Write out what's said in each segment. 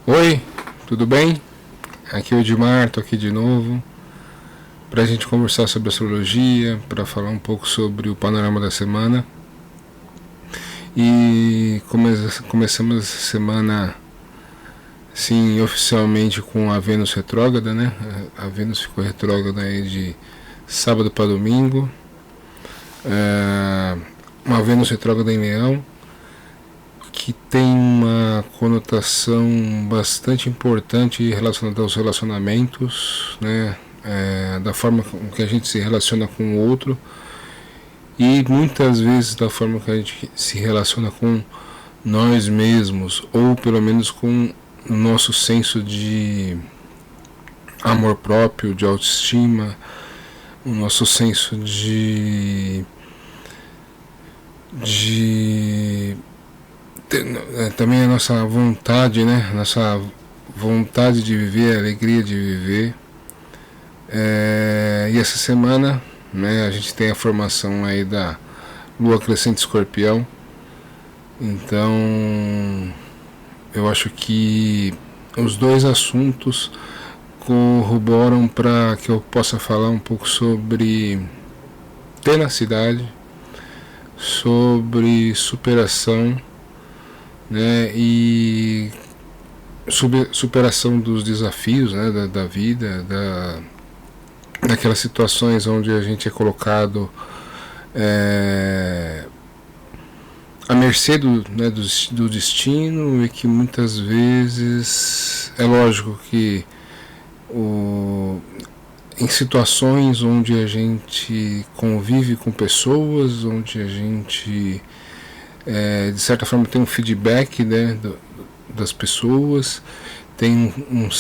Oi, tudo bem? Aqui é o Edmar, tô aqui de novo para a gente conversar sobre astrologia, para falar um pouco sobre o panorama da semana. E começamos essa semana, sim, oficialmente com a Vênus retrógrada, né? A Vênus ficou retrógrada aí de sábado para domingo. Uma Vênus retrógrada em Leão, que tem uma conotação bastante importante relacionada aos relacionamentos, né? Da forma com que a gente se relaciona com o outro e muitas vezes da forma que a gente se relaciona com nós mesmos, ou pelo menos com o nosso senso de amor próprio, de autoestima, o nosso senso de também a nossa vontade, né? Nossa vontade de viver, a alegria de viver. E essa semana, né, a gente tem a formação aí da Lua Crescente Escorpião. Então, eu acho que os dois assuntos corroboram para que eu possa falar um pouco sobre tenacidade, sobre superação, né, e superação dos desafios, né, da vida, daquelas situações onde a gente é colocado à mercê do destino, e que muitas vezes é lógico que em situações onde a gente convive com pessoas, onde a gente de certa forma tem um feedback, né, das pessoas, tem uma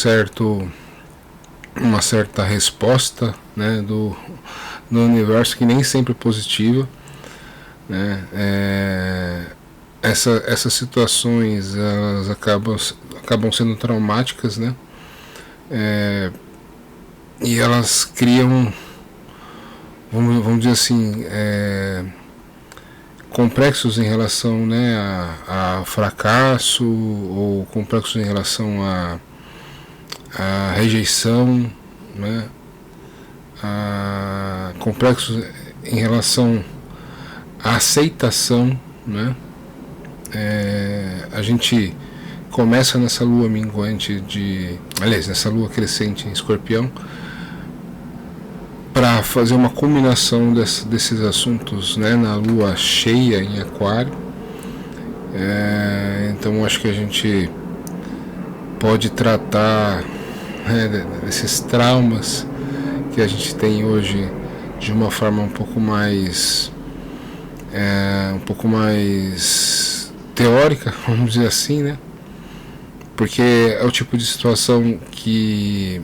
certa resposta, né, do universo, que nem sempre é positiva, né? Essas situações, elas acabam sendo traumáticas, né? E elas criam, vamos dizer assim, complexos em relação, né, a fracasso, ou complexos em relação a rejeição, né, complexos em relação à aceitação, né. A gente começa nessa lua minguante nessa lua crescente em Escorpião, para fazer uma combinação desses assuntos, né, na lua cheia em Aquário. Então acho que a gente pode tratar, né, desses traumas que a gente tem hoje de uma forma um pouco mais teórica, vamos dizer assim, né? Porque é o tipo de situação que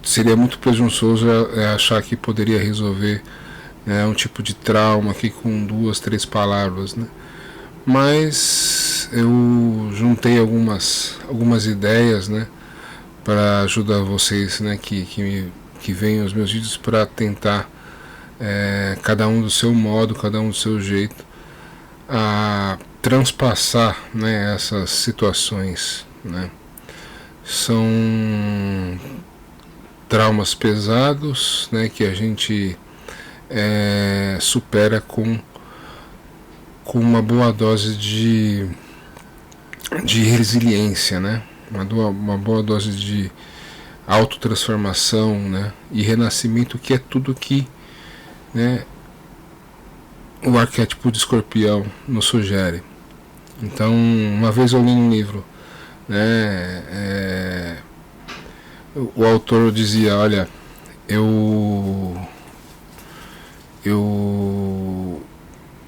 seria muito presunçoso achar que poderia resolver, né, um tipo de trauma aqui com 2, 3 palavras, né? Mas eu juntei algumas ideias, né, para ajudar vocês, né, que veem os meus vídeos, para tentar, cada um do seu modo, cada um do seu jeito, a transpassar, né, essas situações, né. São traumas pesados, né, que a gente supera com uma boa dose de resiliência, né, uma boa dose de autotransformação, né, e renascimento, que é tudo que, né, o arquétipo de Escorpião nos sugere. Então, uma vez eu li um livro, né, o autor dizia: olha, eu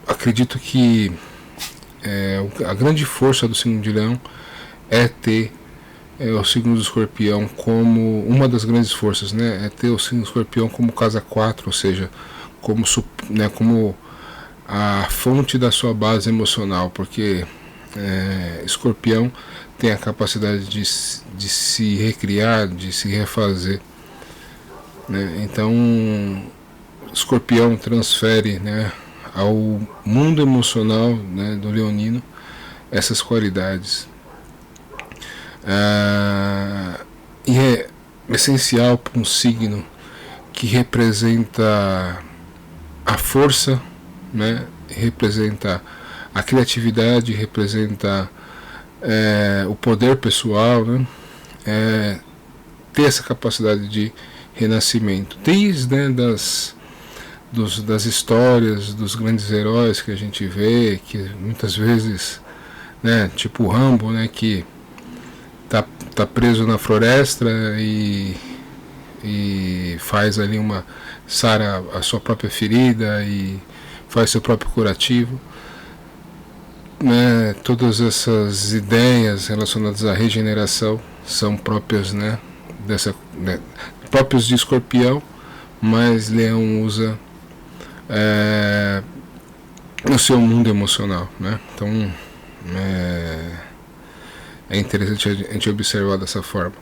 acredito que a grande força do signo de Leão é ter o signo do Escorpião como uma das grandes forças, né? É ter o signo do Escorpião como casa 4, ou seja, como a fonte da sua base emocional, porque Escorpião tem a capacidade de se recriar, de se refazer, né? Então, Escorpião transfere, né, ao mundo emocional, né, do leonino, essas qualidades. E é essencial para um signo que representa a força, né? Representa a criatividade, representa o poder pessoal, né? Ter essa capacidade de renascimento, desde, né, das histórias dos grandes heróis que a gente vê, que muitas vezes, né, tipo o Rambo, né, que tá preso na floresta e faz ali sara a sua própria ferida e faz seu próprio curativo, né? Todas essas ideias relacionadas à regeneração são próprias, né, próprios de Escorpião, mas Leão usa no seu mundo emocional, né? Então é interessante a gente observar dessa forma.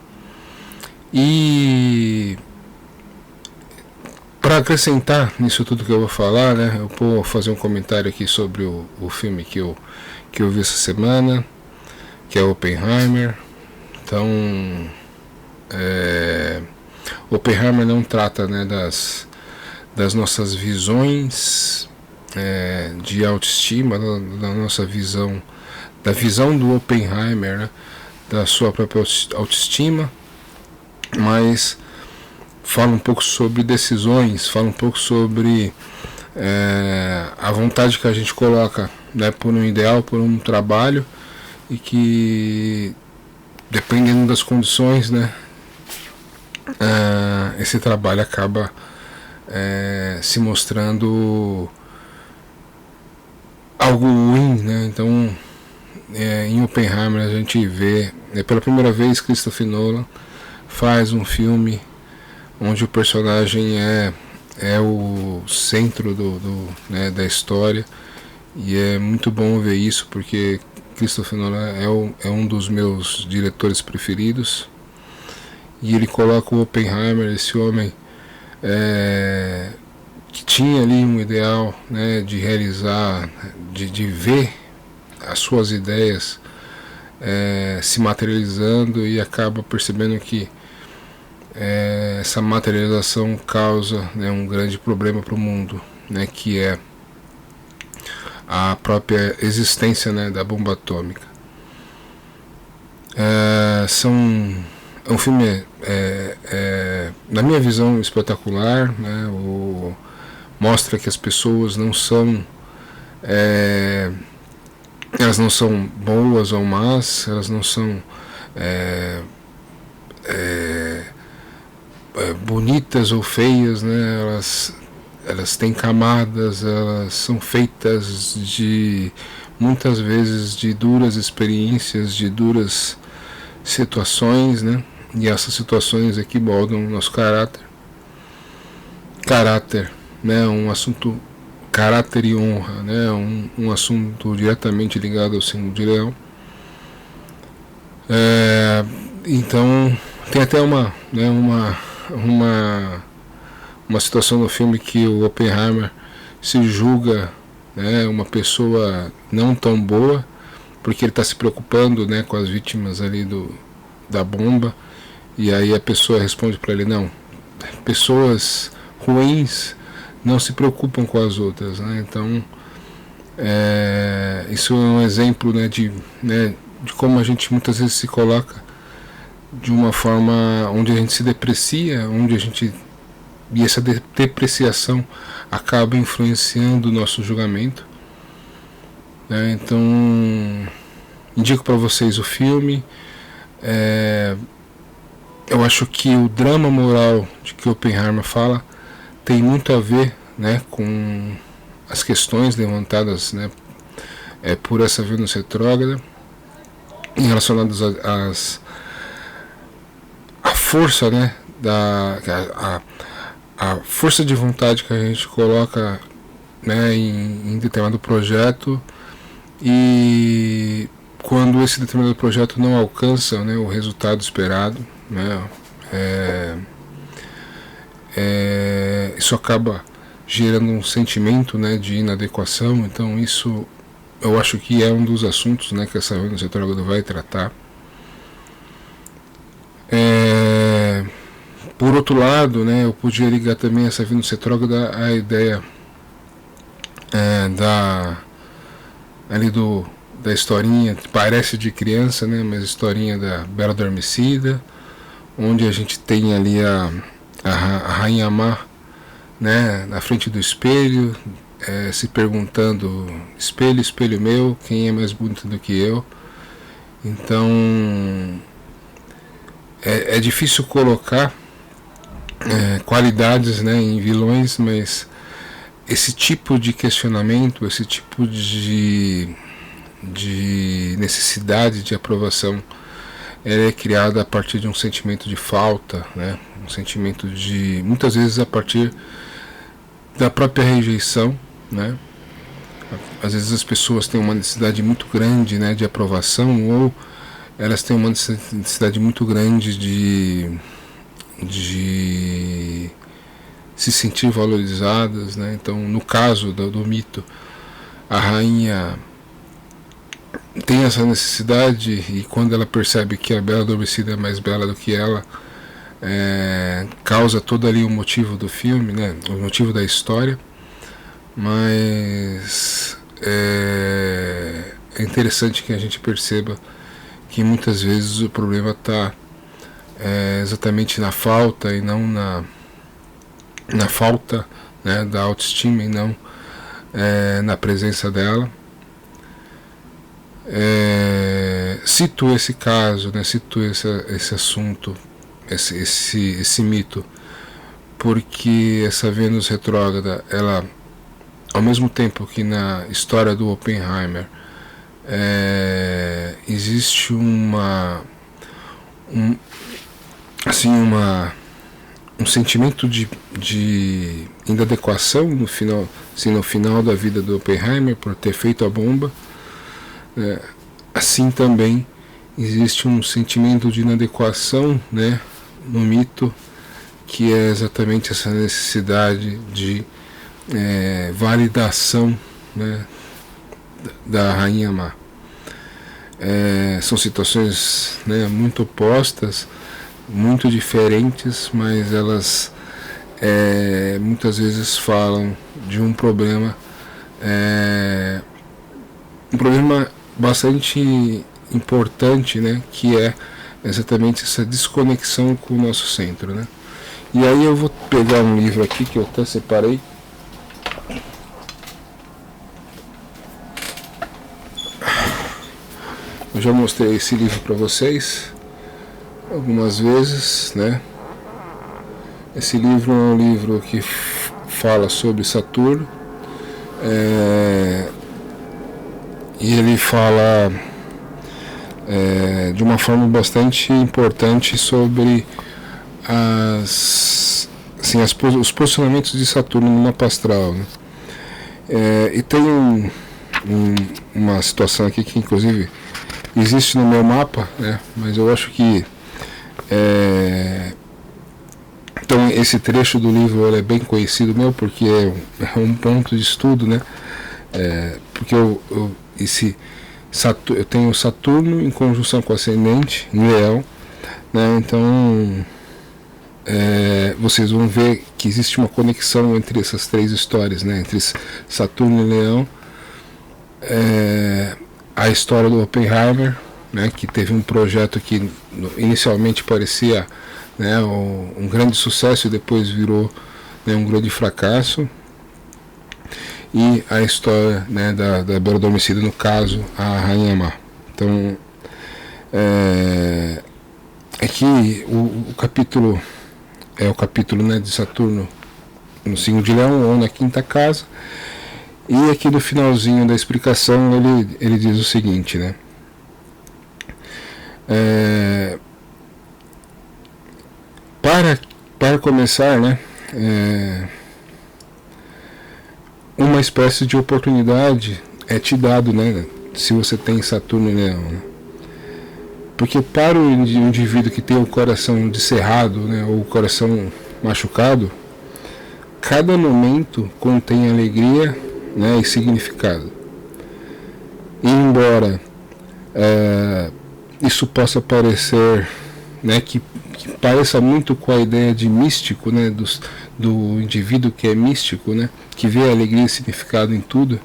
E para acrescentar nisso tudo que eu vou falar, né, eu vou fazer um comentário aqui sobre o filme que eu vi essa semana, que é Oppenheimer. Então, Oppenheimer não trata, né, das nossas visões de autoestima, da nossa visão, da visão do Oppenheimer, né, da sua própria autoestima, mas fala um pouco sobre decisões, fala um pouco sobre a vontade que a gente coloca, né, por um ideal, por um trabalho, e que dependendo das condições, né, esse trabalho acaba se mostrando algo ruim, né? Então, em Oppenheimer a gente vê, pela primeira vez, Christopher Nolan faz um filme onde o personagem é o centro né, da história, e é muito bom ver isso, porque Christopher Nolan é um dos meus diretores preferidos, e ele coloca o Oppenheimer, esse homem que tinha ali um ideal, né, de realizar, de ver as suas ideias se materializando, e acaba percebendo que essa materialização causa, né, um grande problema para o mundo, né, que é a própria existência, né, da bomba atômica. É um filme, na minha visão, espetacular, né, mostra que as pessoas não são elas não são boas ou más, elas não são bonitas ou feias, né? Elas têm camadas, elas são feitas de muitas vezes de duras experiências, de duras situações, né? E essas situações aqui moldam o nosso caráter, né? Um assunto, caráter e honra, né? Um assunto diretamente ligado ao signo de Leão. Então tem até uma situação no filme que o Oppenheimer se julga, né, uma pessoa não tão boa, porque ele está se preocupando, né, com as vítimas ali da bomba, e aí a pessoa responde para ele: não, pessoas ruins não se preocupam com as outras, né? Então isso é um exemplo, né, de como a gente muitas vezes se coloca de uma forma onde a gente se deprecia, e essa depreciação acaba influenciando o nosso julgamento, né? Então indico para vocês o filme. Eu acho que o drama moral de que Oppenheimer fala tem muito a ver, né, com as questões levantadas, né, por essa Vênus retrógrada, relacionadas à força, né, a força de vontade que a gente coloca, né, em determinado projeto, e quando esse determinado projeto não alcança, né, o resultado esperado, né, isso acaba gerando um sentimento, né, de inadequação. Então isso eu acho que é um dos assuntos, né, que essa Vênus retrógrada vai tratar. Por outro lado, né, eu podia ligar também essa Vênus retrógrada à ideia da historinha, que parece de criança, né, mas historinha da Bela Adormecida, onde a gente tem ali a Rainha Má, né, na frente do espelho, se perguntando: espelho, espelho meu, quem é mais bonito do que eu? Então é difícil colocar qualidades, né, em vilões, mas esse tipo de questionamento, esse tipo de necessidade de aprovação, ela é criada a partir de um sentimento de falta, né, um sentimento de, muitas vezes a partir da própria rejeição, né. Às vezes as pessoas têm uma necessidade muito grande, né, de aprovação, ou elas têm uma necessidade muito grande de se sentir valorizadas, né? Então, no caso do mito, a rainha tem essa necessidade, e quando ela percebe que a Bela Adormecida é mais bela do que ela, causa todo ali o motivo do filme, né? O motivo da história. Mas é interessante que a gente perceba que muitas vezes o problema está exatamente na falta, e não na falta, né, da autoestima, e não na presença dela. Cito esse caso, né, cito esse assunto, esse mito, porque essa Vênus retrógrada, ela, ao mesmo tempo que na história do Oppenheimer existe um sentimento de inadequação no final da vida do Oppenheimer por ter feito a bomba, assim também existe um sentimento de inadequação, né, no mito, que é exatamente essa necessidade de validação, né, da Rainha Má. São situações, né, muito opostas, muito diferentes, mas elas muitas vezes falam de um problema bastante importante, né, que é exatamente essa desconexão com o nosso centro, né. E aí eu vou pegar um livro aqui que eu até separei. Eu já mostrei esse livro para vocês algumas vezes, né? Esse livro é um livro que fala sobre Saturno, e ele fala de uma forma bastante importante sobre os posicionamentos de Saturno no mapa astral, né? E tem uma situação aqui que inclusive existe no meu mapa, né? Mas eu acho que então esse trecho do livro ele é bem conhecido meu, porque é um ponto de estudo, né? Porque eu tenho Saturno em conjunção com o ascendente em Leão, né? Então vocês vão ver que existe uma conexão entre essas três histórias, né? Entre Saturno e Leão. A história do Oppenheimer, né, que teve um projeto que inicialmente parecia, né, um grande sucesso e depois virou, né, um grande fracasso. E a história, né, da Bela Adormecida, no caso, a Rainha Má. Então, aqui o capítulo é o capítulo, né, de Saturno no signo de Leão, ou na quinta casa. E aqui no finalzinho da explicação ele diz o seguinte, né? Para começar, né, uma espécie de oportunidade é te dado, né, se você tem Saturno e Leão, né? Porque para o indivíduo que tem o coração descerrado, né, ou o coração machucado, cada momento contém alegria, né, e significado. E embora isso possa parecer, né, que pareça muito com a ideia de místico, né, do indivíduo que é místico, né, que vê a alegria e significado em tudo,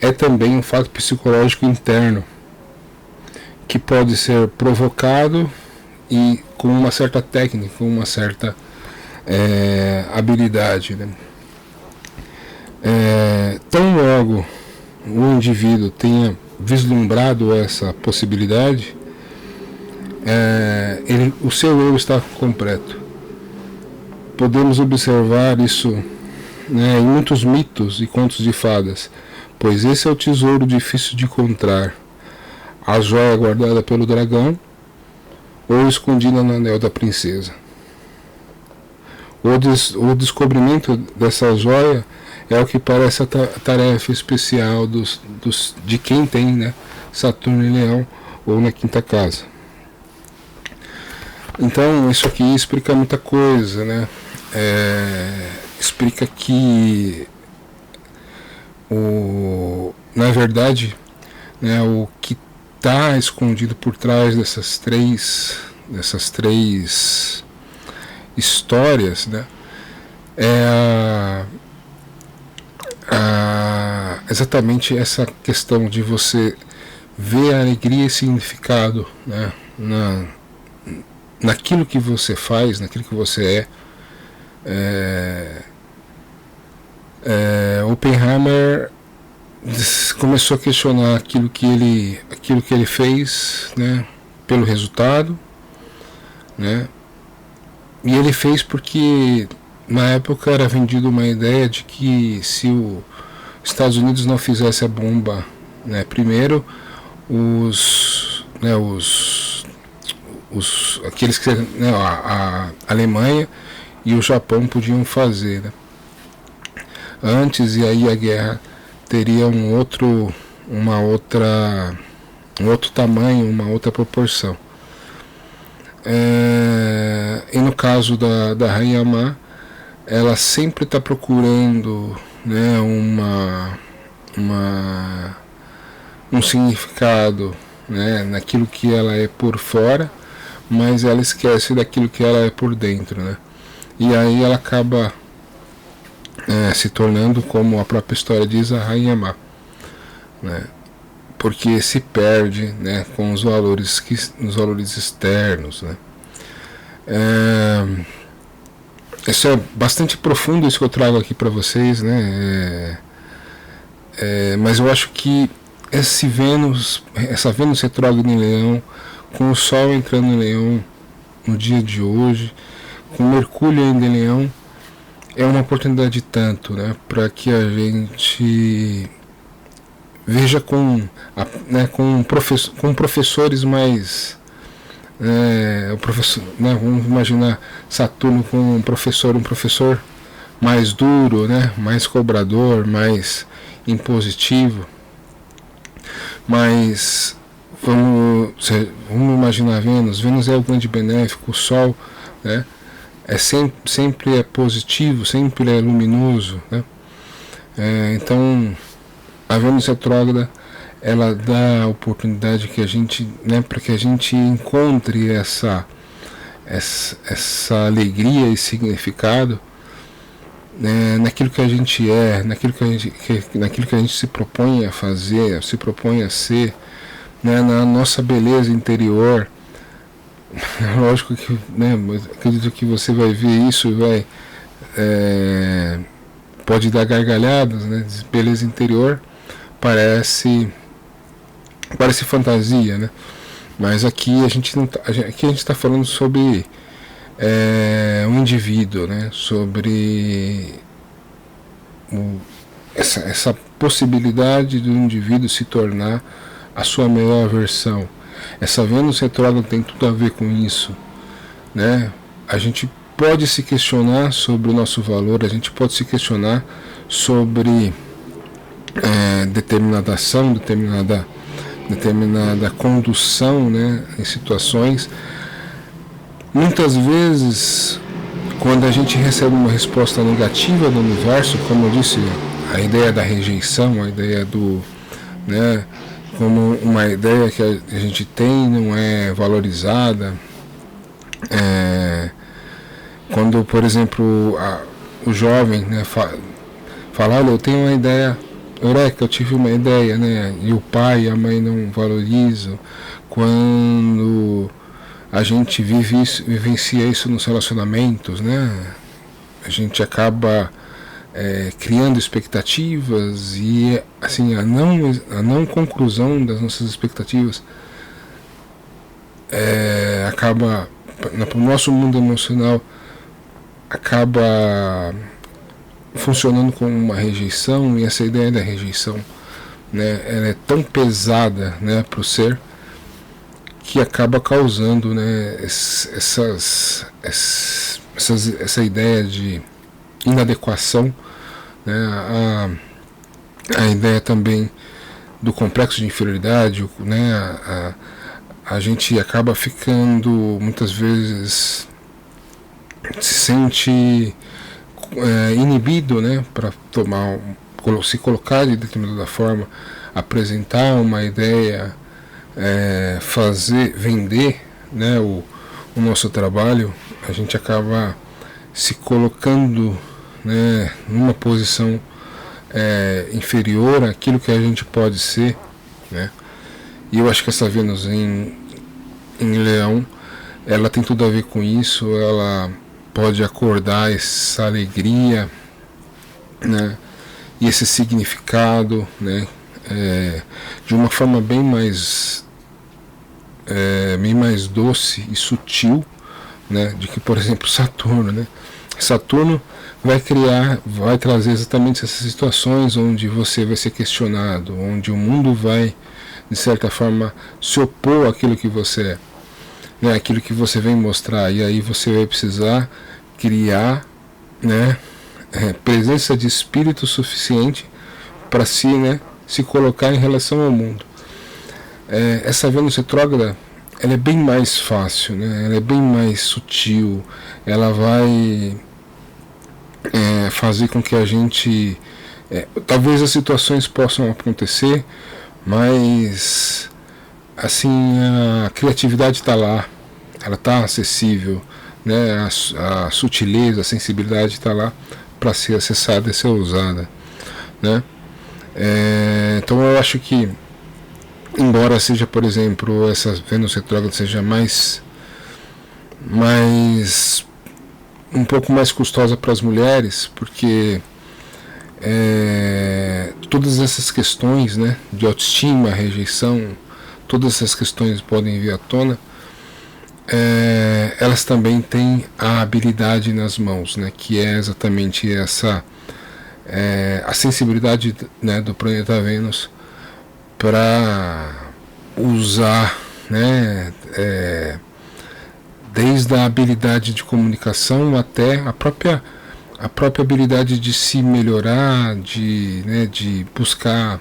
é também um fato psicológico interno que pode ser provocado e com uma certa técnica, com uma certa habilidade, né. Tão logo o indivíduo tenha vislumbrado essa possibilidade, o seu eu está completo. Podemos observar isso, né, em muitos mitos e contos de fadas, pois esse é o tesouro difícil de encontrar, a joia guardada pelo dragão ou escondida no anel da princesa. O descobrimento dessa joia é o que parece a tarefa especial de quem tem, né, Saturno em Leão ou na quinta casa. Então isso aqui explica muita coisa, né? Explica que na verdade, né, o que está escondido por trás dessas três histórias, né, é exatamente essa questão de você ver a alegria e significado, né, naquilo que você faz, naquilo que você Oppenheimer começou a questionar aquilo que ele fez, né, pelo resultado, né, e ele fez porque na época era vendida uma ideia de que se os Estados Unidos não fizesse a bomba, né, primeiro aqueles que, né, a Alemanha e o Japão podiam fazer, né, antes, e aí a guerra teria um outro tamanho, uma outra proporção. E no caso da Rainha Má, ela sempre está procurando, né, um significado, né, naquilo que ela é por fora, mas ela esquece daquilo que ela é por dentro, né? E aí ela acaba se tornando, como a própria história diz, a Rainha Má, né? Porque se perde, né, com os valores externos, né? Isso é bastante profundo, isso que eu trago aqui para vocês, né? Mas eu acho que essa Vênus retrógrada em Leão, com o Sol entrando em Leão no dia de hoje, com Mercúrio ainda em Leão, é uma oportunidade tanto, né, para que a gente veja com professores mais, vamos imaginar Saturno com um professor mais duro, né, mais cobrador, mais impositivo, mas vamos imaginar Vênus é o grande benéfico, o Sol, né, sempre é positivo, sempre é luminoso, né? Então a Vênus retrógrada, ela dá a oportunidade que a gente, né, para que a gente encontre essa alegria e significado, né, naquilo que a gente naquilo que a gente se propõe a fazer, se propõe a ser, né, na nossa beleza interior. Lógico que, né, acredito que você vai ver isso e pode dar gargalhadas, né? Beleza interior parece fantasia, né? Mas aqui a gente está falando sobre um indivíduo, né? Sobre essa possibilidade do indivíduo se tornar a sua melhor versão. Essa Vênus retrógrada tem tudo a ver com isso, né? A gente pode se questionar sobre o nosso valor, a gente pode se questionar sobre determinada ação, determinada condução, né, em situações. Muitas vezes, quando a gente recebe uma resposta negativa do universo, como eu disse, a ideia da rejeição, a ideia né? Como uma ideia que a gente tem não é valorizada. Quando, por exemplo, o jovem, né, fala, olha, eu tenho uma ideia, eureka, eu tive uma ideia, né? E o pai e a mãe não valorizam. Quando a gente vivencia isso nos relacionamentos, né? A gente acaba criando expectativas e assim a não conclusão das nossas expectativas acaba no nosso mundo emocional acaba funcionando como uma rejeição, e essa ideia da rejeição, né, ela é tão pesada, né, para o ser, que acaba causando, né, essa ideia de inadequação, né, a ideia também do complexo de inferioridade, né, a gente acaba ficando muitas vezes se sente inibido, né, para se colocar de determinada forma, apresentar uma ideia, vender, né, o nosso trabalho. A gente acaba se colocando, né, numa posição inferior àquilo que a gente pode ser, né? E eu acho que essa Vênus em Leão, ela tem tudo a ver com isso. Ela pode acordar essa alegria, né, e esse significado, né, de uma forma bem mais doce e sutil, né, de que, por exemplo, Saturno, né? Saturno vai trazer exatamente essas situações onde você vai ser questionado, onde o mundo vai, de certa forma, se opor àquilo que você é, né, aquilo que você vem mostrar, e aí você vai precisar criar, né, presença de espírito suficiente para né, se colocar em relação ao mundo. Essa Vênus retrógrada, ela é bem mais fácil, né, ela é bem mais sutil, ela vai fazer com que a gente, talvez as situações possam acontecer, mas assim a criatividade está lá, ela está acessível, né? A sutileza, a sensibilidade está lá para ser acessada e ser usada, né? Então eu acho que, embora seja, por exemplo, essa Vênus retrógrada seja mais um pouco mais custosa para as mulheres, porque todas essas questões, né, de autoestima, rejeição, todas essas questões podem vir à tona. Elas também têm a habilidade nas mãos, né, que é exatamente essa a sensibilidade, né, do planeta Vênus para usar, né, desde a habilidade de comunicação até a própria habilidade de se melhorar, de buscar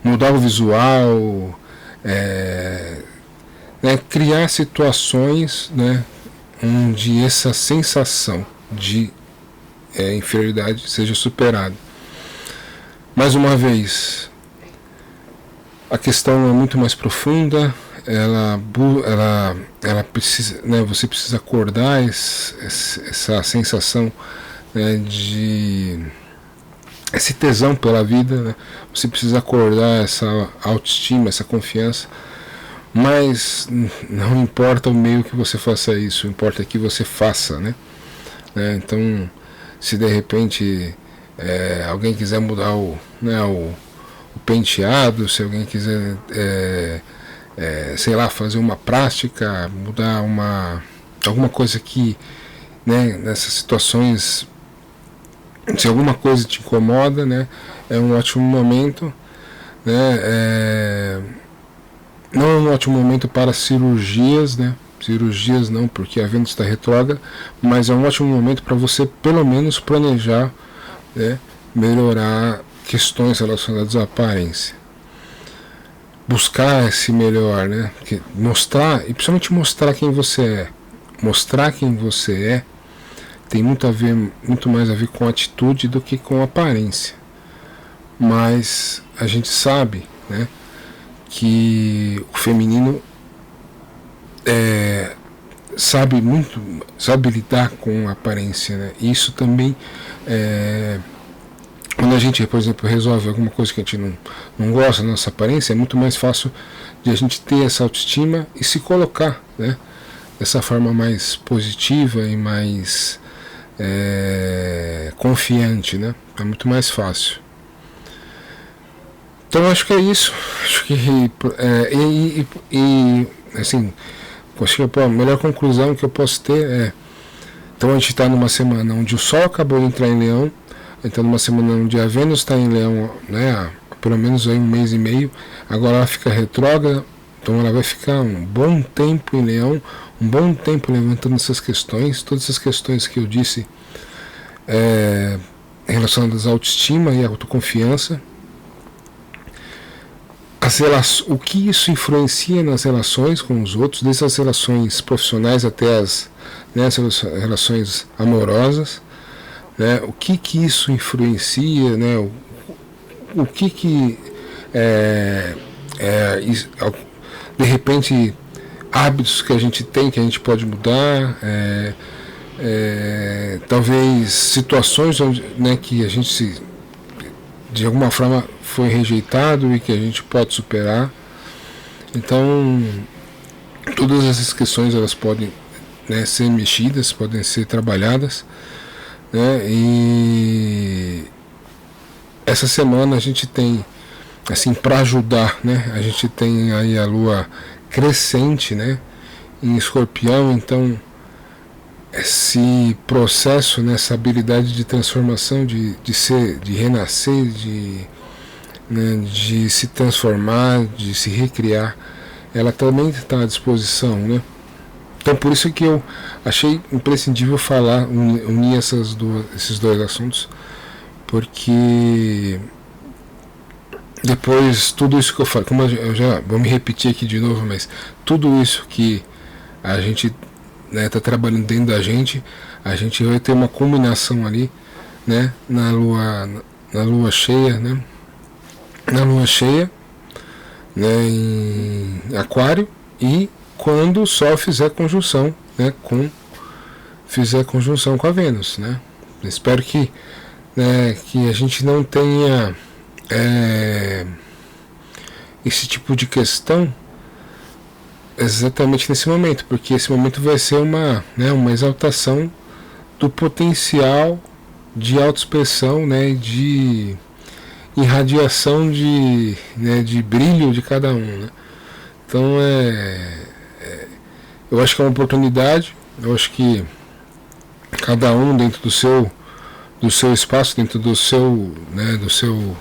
mudar o visual, criar situações, né, onde essa sensação de inferioridade seja superada. Mais uma vez, a questão é muito mais profunda. Ela precisa, né, você precisa acordar essa sensação, né, de esse tesão pela vida, né? Você precisa acordar essa autoestima, essa confiança, mas não importa o meio que você faça isso, importa que você faça, né? Então, se de repente alguém quiser mudar o penteado, se alguém quiser sei lá, fazer uma plástica, mudar alguma coisa que, né, nessas situações, se alguma coisa te incomoda, né, é um ótimo momento, né, não é um ótimo momento para cirurgias, né, cirurgias não, porque a Vênus está retrógrada, mas é um ótimo momento para você pelo menos planejar, né, melhorar questões relacionadas à aparência. Buscar esse melhor, né? Mostrar, e principalmente mostrar quem você é. Mostrar quem você é tem muito mais a ver com atitude do que com aparência, mas a gente sabe, né, que o feminino sabe lidar com a aparência, né? E isso também, quando a gente, por exemplo, resolve alguma coisa que a gente não gosta da nossa aparência, é muito mais fácil de a gente ter essa autoestima e se colocar, né, dessa forma mais positiva e mais confiante, né? É muito mais fácil. Então acho que é isso. Acho que assim, acho que a melhor conclusão que eu posso ter é: então a gente está numa semana onde o Sol acabou de entrar em Leão, então numa semana onde a Vênus está em Leão, né, há pelo menos aí 1 mês e meio. Agora ela fica retrógrada, então ela vai ficar um bom tempo em Leão, um bom tempo levantando essas questões, todas essas questões que eu disse relacionadas à autoestima e à autoconfiança. O que isso influencia nas relações com os outros, desde as relações profissionais até as relações amorosas, né? O que isso influencia, né? O que de repente hábitos que a gente tem, que a gente pode mudar, talvez situações onde, né, que a gente de alguma forma foi rejeitado e que a gente pode superar. Então todas essas questões elas podem, né, ser mexidas, podem ser trabalhadas, né? E essa semana a gente tem, assim, para ajudar, né, a gente tem aí a Lua crescente, né, em Escorpião. Então esse processo, né, essa habilidade de transformação, de renascer, né, de se transformar, de se recriar, ela também está à disposição, né? Então por isso que eu achei imprescindível unir esses dois assuntos, porque depois tudo isso que eu falo, como eu já vou me repetir aqui de novo, mas tudo isso que a gente está trabalhando dentro da gente, a gente vai ter uma combinação ali, né, na lua cheia, né, em Aquário, e quando o Sol fizer conjunção, né, com a Vênus, né. Espero que a gente não tenha esse tipo de questão exatamente nesse momento, porque esse momento vai ser uma exaltação do potencial de autoexpressão, né, de irradiação de brilho de cada um, né? Então eu acho que é uma oportunidade. Eu acho que cada um dentro do seu espaço, dentro do seu, né, do seu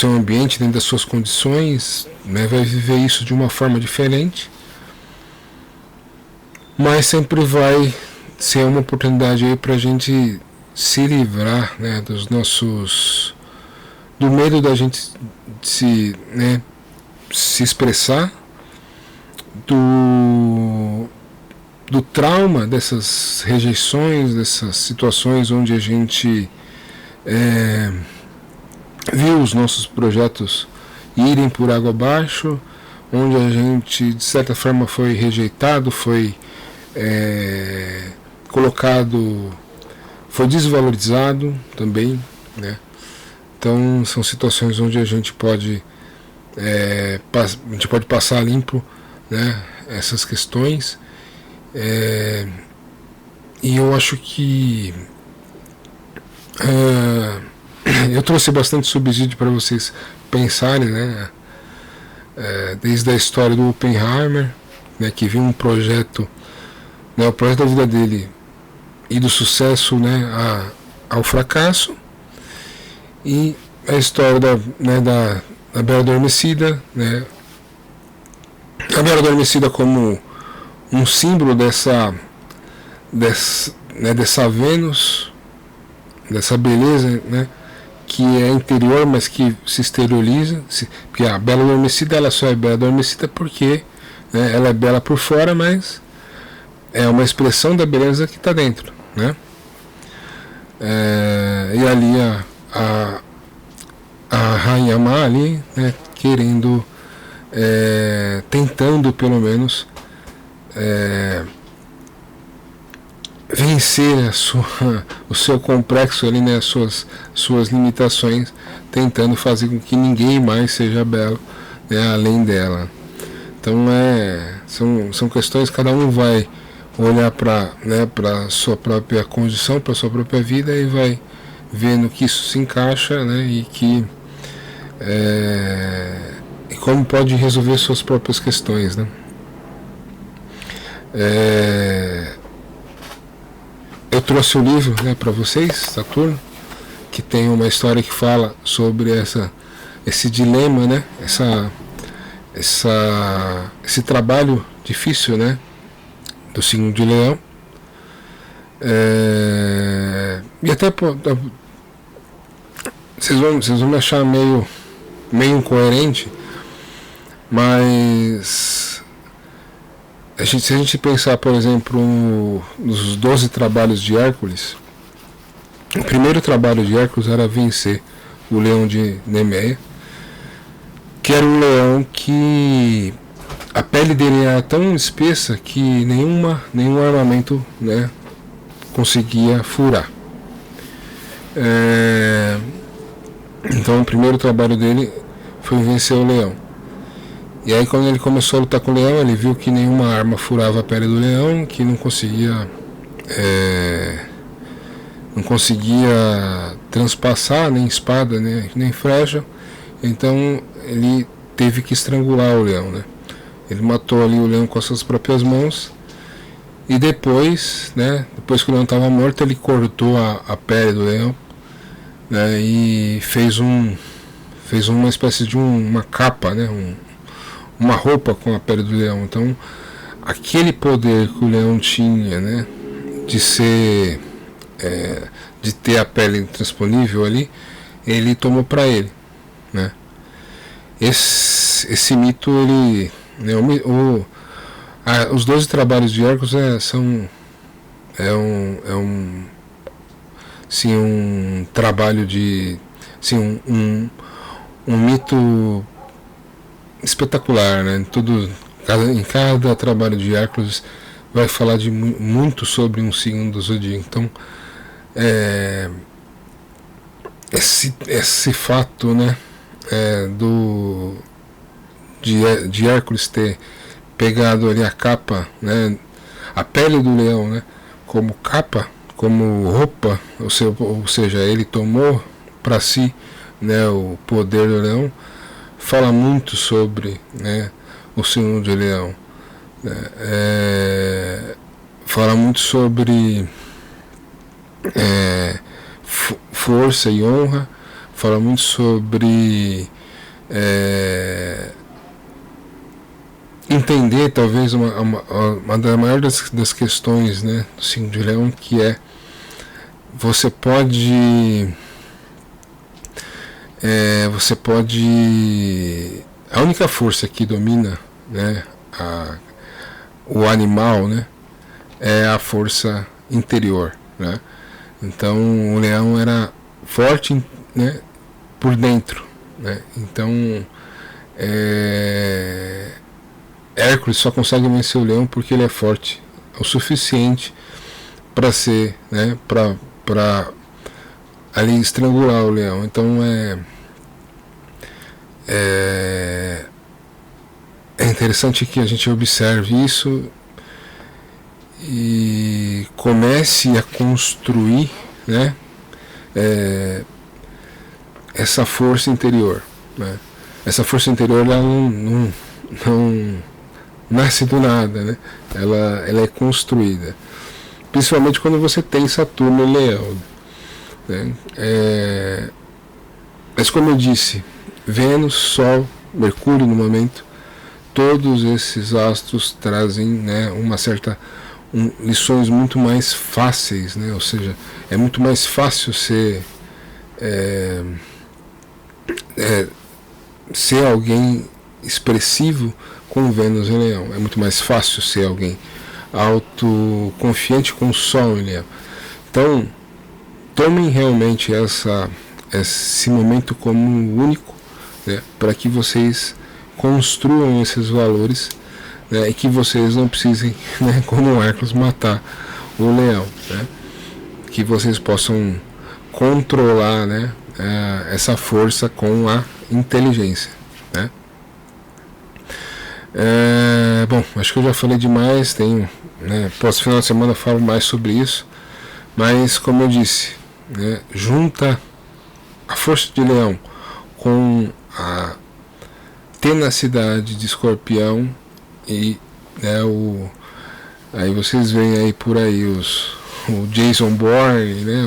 ambiente, dentro das suas condições, né, vai viver isso de uma forma diferente, mas sempre vai ser uma oportunidade aí para a gente se livrar, né, do medo da gente se expressar, do trauma dessas rejeições, dessas situações onde a gente viu os nossos projetos irem por água abaixo, onde a gente de certa forma foi rejeitado, foi colocado, foi desvalorizado também, né? Então são situações onde a gente pode passar limpo, né, essas questões, e eu acho que eu trouxe bastante subsídio para vocês pensarem, né, desde a história do Oppenheimer, né, que viu um projeto, né, o projeto da vida dele e do sucesso, né, ao fracasso, e a história da Bela Adormecida, né, a Bela Adormecida como um símbolo dessa Vênus, dessa beleza, né, que é interior, mas que se exterioriza, porque a Bela Adormecida ela só é bela adormecida porque, né, ela é bela por fora, mas é uma expressão da beleza que está dentro, né? e ali a Rainha Má ali, né, querendo, tentando pelo menos vencer o seu complexo ali, né, suas limitações, tentando fazer com que ninguém mais seja belo, né, além dela. Então são questões, cada um vai olhar para, né, para sua própria condição, para sua própria vida, e vai vendo que isso se encaixa, né, e como pode resolver suas próprias questões, né. Eu trouxe o livro, né, para vocês, Saturno, que tem uma história que fala sobre esse dilema, né, esse trabalho difícil, né, do signo de Leão. E até vocês vão me achar meio incoerente, mas se a gente pensar, por exemplo, nos 12 trabalhos de Hércules, o primeiro trabalho de Hércules era vencer o leão de Nemeia, que era um leão que a pele dele era tão espessa que nenhum armamento, né, conseguia furar. Então o primeiro trabalho dele foi vencer o leão. E aí quando ele começou a lutar com o leão, ele viu que nenhuma arma furava a pele do leão, que não conseguia transpassar nem espada, nem flecha. Então ele teve que estrangular o leão, né? Ele matou ali o leão com as suas próprias mãos, e depois, né, depois que o leão estava morto, ele cortou a pele do leão, né, e fez uma espécie de uma capa, né, uma roupa com a pele do leão. Então aquele poder que o leão tinha, né, de ter a pele intransponível ali, ele tomou para ele, né. Esse mito, ele, né, os 12 trabalhos de Hércules são um trabalho de, um mito espetacular, né? Em cada trabalho de Hércules vai falar muito sobre um signo do zodíaco. Então esse fato, né, de Hércules ter pegado ali a capa, né, a pele do leão, né, como capa, como roupa, ou seja, ele tomou para si, né, o poder do leão, fala muito sobre, né, o signo de Leão. Fala muito sobre força e honra, fala muito sobre entender talvez uma das maiores das questões, né, do signo de Leão, que é você pode a única força que domina, né, o animal, né, é a força interior, né? Então o leão era forte, né, por dentro, né? Então Hércules só consegue vencer o leão porque ele é forte o suficiente para ser, né, para ali estrangular o leão. Então é interessante que a gente observe isso e comece a construir, né, essa força interior, né? Essa força interior, ela não nasce do nada, né? Ela é construída, principalmente quando você tem Saturno e Leão, né? Mas como eu disse, Vênus, Sol, Mercúrio no momento, todos esses astros trazem, né, lições muito mais fáceis, né? Ou seja, é muito mais fácil ser alguém expressivo com Vênus em Leão. É muito mais fácil ser alguém autoconfiante com o Sol em Leão. Então tomem realmente esse momento como único, né, para que vocês construam esses valores, né, e que vocês não precisem, né, como o Hércules, matar o leão, né, que vocês possam controlar, né, essa força com a inteligência, né. Bom, acho que eu já falei demais, né, próximo final de semana eu falo mais sobre isso, mas como eu disse, né, junta a força de leão com a tenacidade de escorpião e, né, aí vocês veem aí por aí o Jason Bourne, né,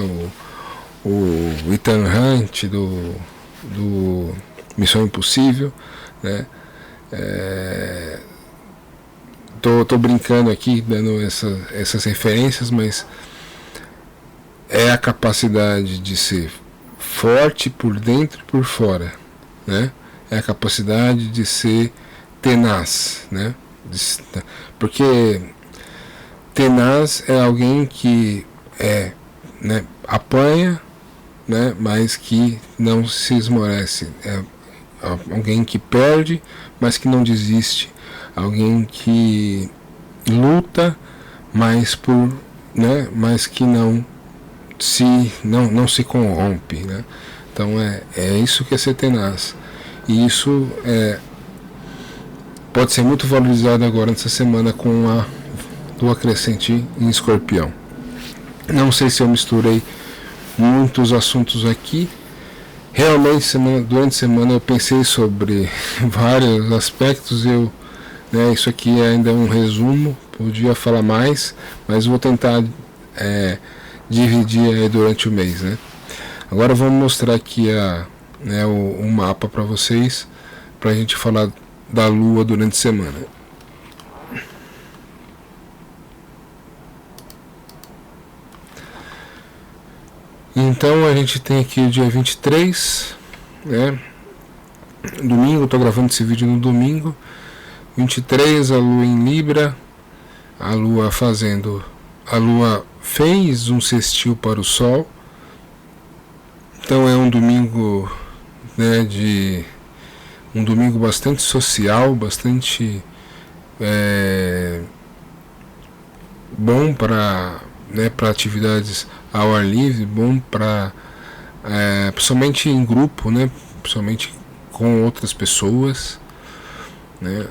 o Ethan Hunt do Missão Impossível, né. Tô brincando aqui, dando essas referências, mas é a capacidade de ser forte por dentro e por fora, né? É a capacidade de ser tenaz, né? Porque tenaz é alguém que né, apanha, né, mas que não se esmorece. É alguém que perde, mas que não desiste. Alguém que luta, mas mas que não se corrompe, né? Então é isso que é ser tenaz. E isso pode ser muito valorizado agora nessa semana com a lua crescente em Escorpião. Não sei se eu misturei muitos assuntos aqui. Realmente durante a semana eu pensei sobre vários aspectos. Isso aqui ainda é um resumo, podia falar mais, mas vou tentar dividir aí durante o mês, né? Agora vamos mostrar aqui o mapa para vocês, para a gente falar da Lua durante a semana. Então a gente tem aqui o dia 23, né? Domingo, estou gravando esse vídeo no domingo. 23, a Lua em Libra, a Lua fez um sextil para o Sol. Então é um domingo, né, um domingo bastante social, bastante bom para atividades ao ar livre, bom para principalmente em grupo, né, principalmente com outras pessoas, né,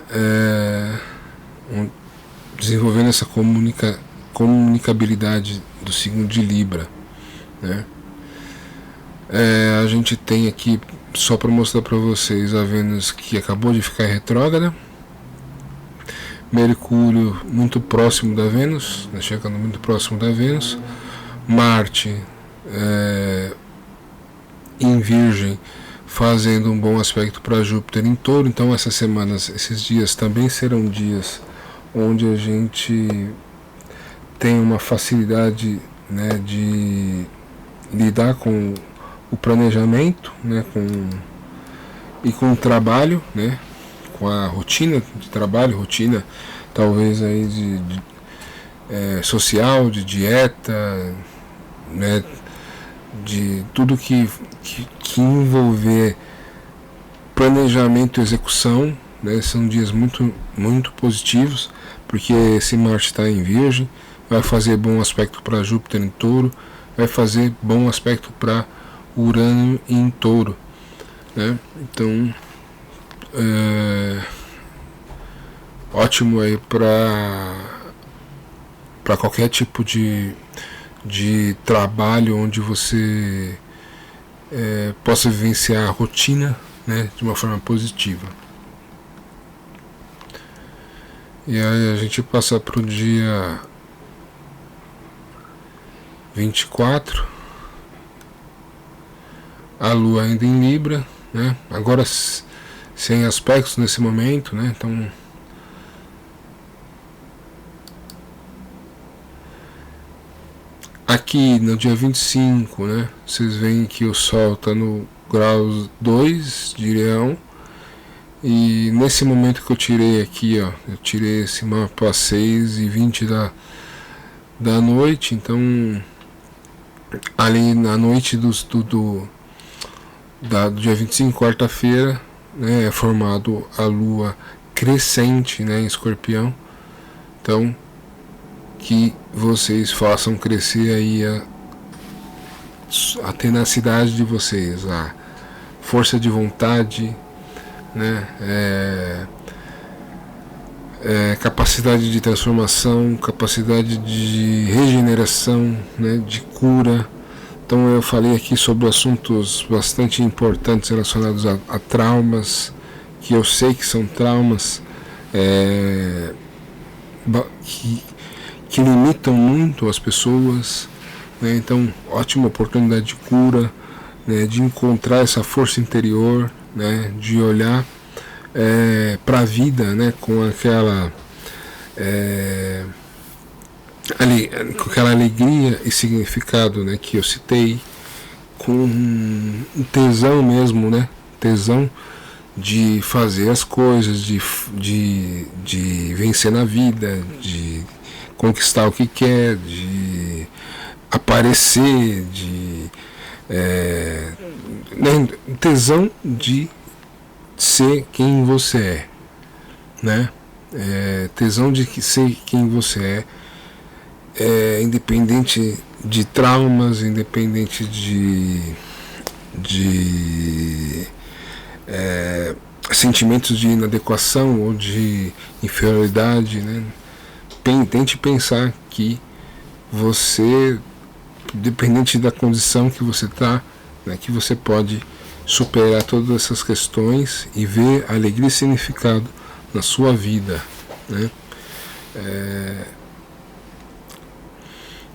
desenvolvendo essa comunicabilidade do signo de Libra, né. A gente tem aqui, só para mostrar para vocês, a Vênus que acabou de ficar retrógrada, Mercúrio muito próximo da Vênus, né, chegando muito próximo da Vênus, Marte em Virgem, fazendo um bom aspecto para Júpiter em Touro. Então essas semanas, esses dias também serão dias onde a gente tem uma facilidade, né, de lidar com o planejamento, né, com o trabalho, né, com a rotina de trabalho, rotina talvez aí social, de dieta, né, de tudo que envolver planejamento e execução, né, são dias muito, muito positivos, porque esse Marte está em Virgem, vai fazer bom aspecto para Júpiter em Touro, vai fazer bom aspecto para Urano em Touro, né? Então ótimo aí para qualquer tipo de trabalho onde você possa vivenciar a rotina, né, de uma forma positiva. E aí a gente passa para o dia 24, a Lua ainda em Libra, né? Agora sem aspectos nesse momento, né? Então aqui no dia 25, né? Vocês veem que o Sol está no grau 2 de Leão. E nesse momento que eu tirei aqui, ó, eu tirei esse mapa às 6h20 da noite, então ali na noite do dia 25, quarta-feira, né, é formado a lua crescente, né, em Escorpião. Então, que vocês façam crescer aí a tenacidade de vocês, a força de vontade, né, capacidade de transformação, capacidade de regeneração, né, de cura. Então eu falei aqui sobre assuntos bastante importantes relacionados a traumas, que eu sei que são traumas que limitam muito as pessoas, né? Então, ótima oportunidade de cura, né, de encontrar essa força interior, né, de olhar para a vida, né, com aquela alegria e significado, né, que eu citei, com um tesão mesmo, né, tesão de fazer as coisas, de vencer na vida, de conquistar o que quer, de aparecer, de tesão de ser quem você é, né? Tesão de ser quem você independente de traumas, independente de sentimentos de inadequação ou de inferioridade, né? Tente pensar que você, dependente da condição que você está, né, que você pode superar todas essas questões e ver alegria e significado na sua vida, né?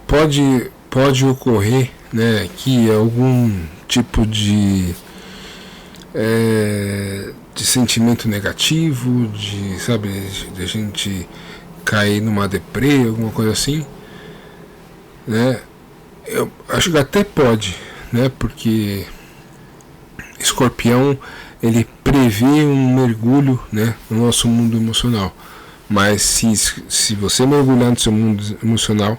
Pode ocorrer, né, que algum tipo de sentimento negativo, de a gente cair numa deprê, alguma coisa assim, né? Eu acho que até pode, né? Porque Escorpião, ele prevê um mergulho, né, no nosso mundo emocional. Mas se você mergulhar no seu mundo emocional,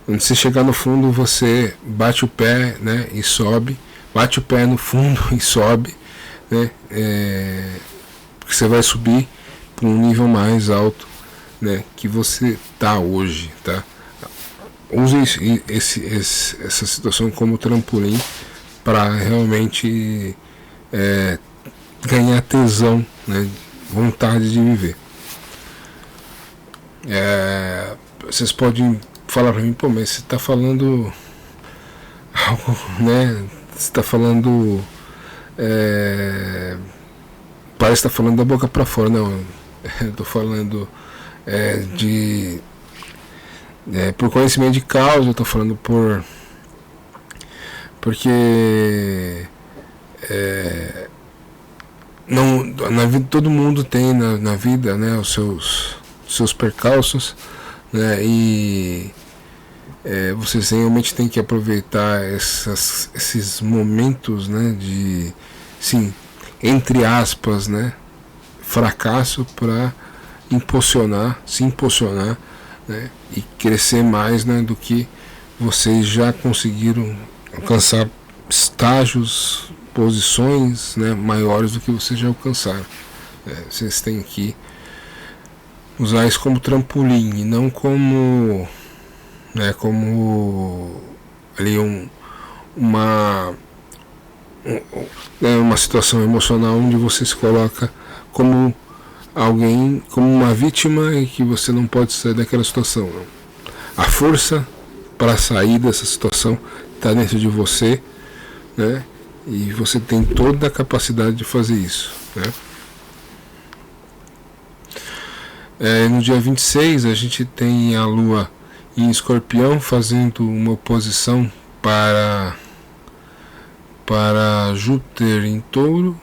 quando você chegar no fundo, você bate o pé, né, e sobe, bate o pé no fundo e sobe, né, porque você vai subir para um nível mais alto, né, que você está hoje, tá? Use essa situação como trampolim para realmente ganhar tesão, né, vontade de viver. Vocês podem falar para mim, pô, mas você está falando algo, né? Você está falando, parece que está falando da boca para fora. Não, eu estou falando por conhecimento de causa, eu estou falando porque não, na vida, todo mundo tem na vida, né, os seus percalços, né, e vocês realmente têm que aproveitar esses momentos, né, de, sim, entre aspas, né, fracasso para se impulsionar, né, e crescer mais, né, do que vocês já conseguiram alcançar estágios, posições, né, maiores do que vocês já alcançaram. Vocês têm que usar isso como trampolim e não como, né, como ali uma situação emocional onde você se coloca como alguém, como uma vítima e que você não pode sair daquela situação. A força para sair dessa situação está dentro de você, né? E você tem toda a capacidade de fazer isso, né? No dia 26 a gente tem a Lua em Escorpião fazendo uma oposição para Júpiter em Touro,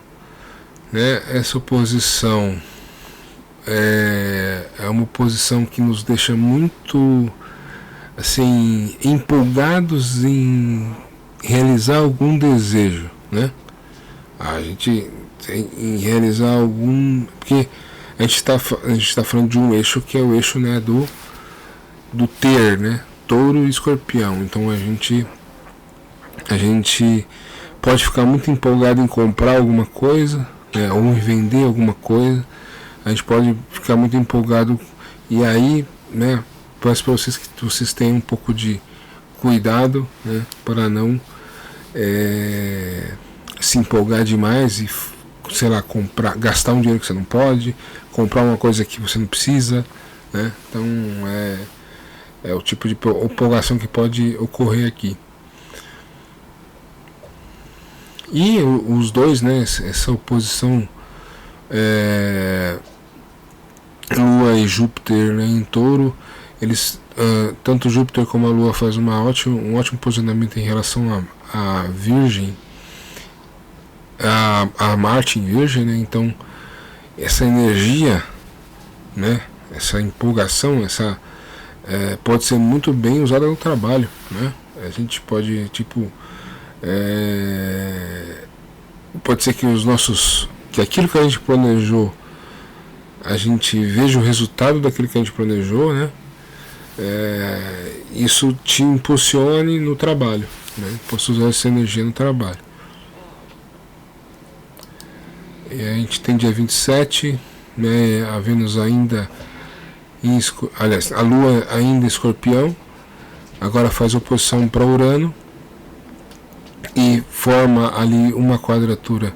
né? Essa oposição é uma oposição que nos deixa muito assim empolgados em realizar algum desejo, né? A gente tem em realizar algum, porque a gente está falando de um eixo que é o eixo, né, do ter, né, Touro e Escorpião. Então a gente a gente pode ficar muito empolgado em comprar alguma coisa, né, ou em vender alguma coisa. A gente pode ficar muito empolgado, e aí, né, peço para vocês que vocês tenham um pouco de cuidado, né, para não se empolgar demais e, sei lá, gastar um dinheiro que você não pode, comprar uma coisa que você não precisa, né? Então é o tipo de empolgação que pode ocorrer aqui. E os dois, né, essa oposição Lua e Júpiter, né, em Touro, eles, tanto Júpiter como a Lua faz um ótimo posicionamento em relação a Virgem, a Marte em Virgem, né? Então essa energia, né, essa empolgação, pode ser muito bem usada no trabalho, né? A gente pode, pode ser que aquilo que a gente planejou, a gente veja o resultado daquilo que a gente planejou, né? Isso te impulsione no trabalho, né? Posso usar essa energia no trabalho. E a gente tem dia 27, né? A Vênus ainda a Lua ainda em Escorpião, agora faz oposição para Urano e forma ali uma quadratura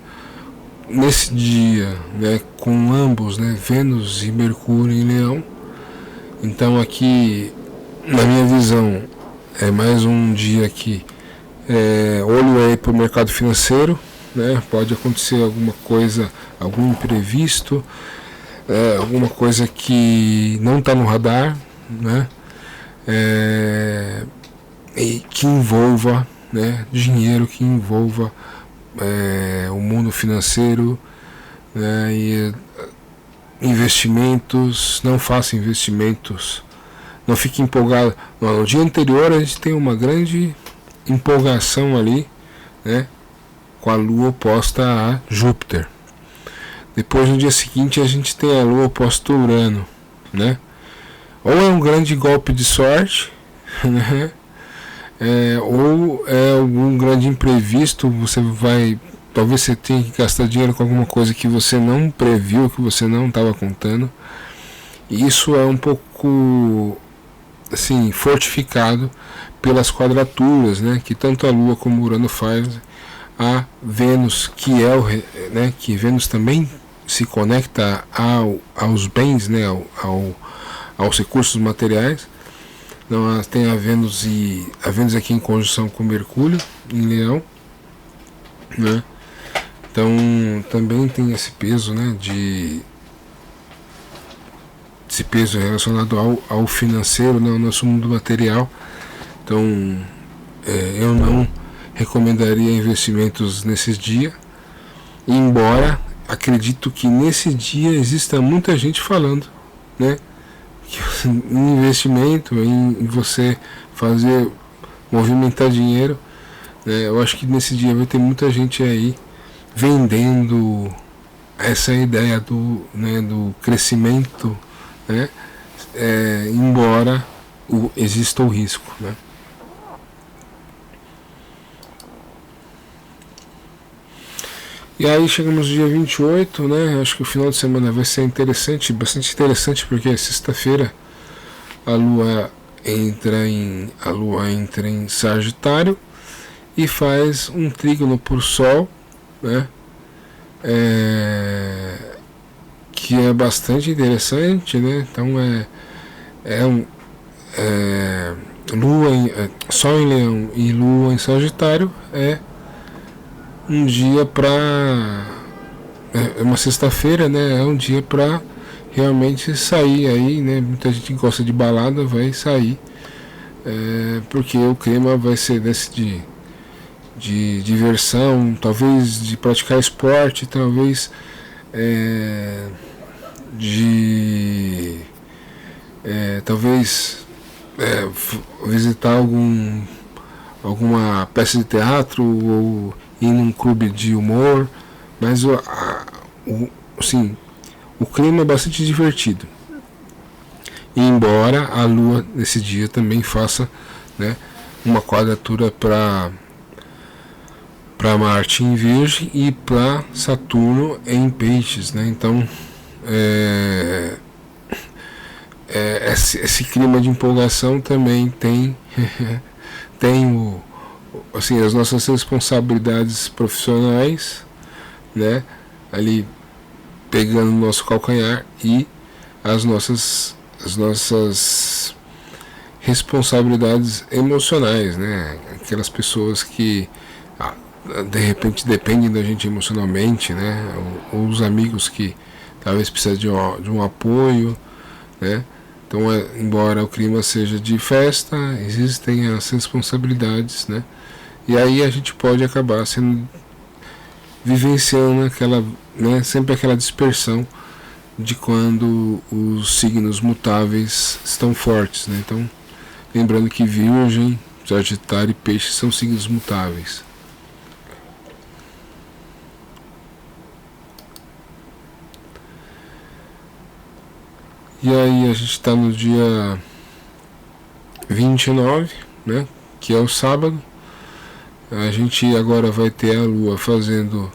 nesse dia, né, com ambos, né, Vênus e Mercúrio em Leão. Então aqui, na minha visão, é mais um dia que olho aí para o mercado financeiro, né, pode acontecer alguma coisa, algum imprevisto, alguma coisa que não está no radar, né, e que envolva, né, dinheiro, que envolva o mundo financeiro, né, e investimentos. Não faça investimentos, não fique empolgado. No dia anterior a gente tem uma grande empolgação ali, né, com a Lua oposta a Júpiter. Depois no dia seguinte a gente tem a Lua oposta a Urano, né? Ou é um grande golpe de sorte, né? Ou é algum grande imprevisto. Talvez você tenha que gastar dinheiro com alguma coisa que você não previu, que você não estava contando. E isso é um pouco assim, fortificado pelas quadraturas, né, que tanto a Lua como o Urano faz a Vênus, que Vênus também se conecta aos bens, né, aos recursos materiais. Então tem a Vênus aqui em conjunção com Mercúrio em Leão, né? Então também tem esse peso, né, esse peso relacionado ao financeiro, né, ao nosso mundo material. Então eu não recomendaria investimentos nesses dias, embora acredito que nesse dia exista muita gente falando, né, em investimento, em você movimentar dinheiro, né. Eu acho que nesse dia vai ter muita gente aí vendendo essa ideia do crescimento, né, embora exista o risco, né. E aí chegamos no dia 28, né? Acho que o final de semana vai ser interessante, bastante interessante, porque sexta-feira a Lua entra em Sagitário e faz um trígono por Sol, né? Que é bastante interessante, né? Então Sol em Leão e Lua em Sagitário é um dia uma sexta-feira, né? É um dia para realmente sair aí, né? Muita gente que gosta de balada vai sair, porque o clima vai ser desse de diversão, talvez de praticar esporte, talvez visitar alguma peça de teatro ou ir num clube de humor, mas o clima é bastante divertido. E embora a Lua nesse dia também faça, né, uma quadratura para para Marte em Virgem e para Saturno em Peixes, né? Então esse clima de empolgação também tem tem assim, as nossas responsabilidades profissionais, né, ali pegando o nosso calcanhar, e as nossas responsabilidades emocionais, né, aquelas pessoas que de repente dependem da gente emocionalmente, né, ou os amigos que talvez precisem de um apoio, né. Então, embora o clima seja de festa, existem as responsabilidades, né? E aí a gente pode acabar vivenciando aquela, né, sempre aquela dispersão de quando os signos mutáveis estão fortes, né? Então, lembrando que Virgem, Sagitário e Peixe são signos mutáveis. E aí a gente está no dia 29, né, que é o sábado. A gente agora vai ter a Lua fazendo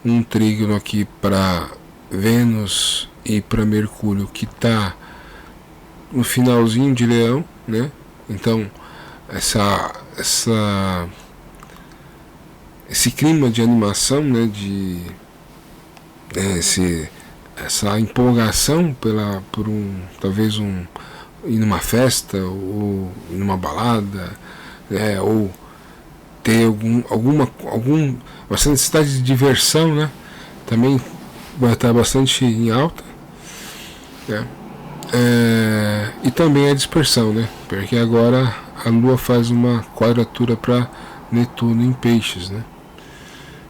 um trígono aqui para Vênus e para Mercúrio, que está no finalzinho de Leão, né? Então esse clima de animação, né, essa empolgação talvez ir numa festa ou ir numa balada, ou ter essa necessidade de diversão, né, também vai estar bastante em alta, né, e também a dispersão, né, porque agora a Lua faz uma quadratura para Netuno em Peixes, né.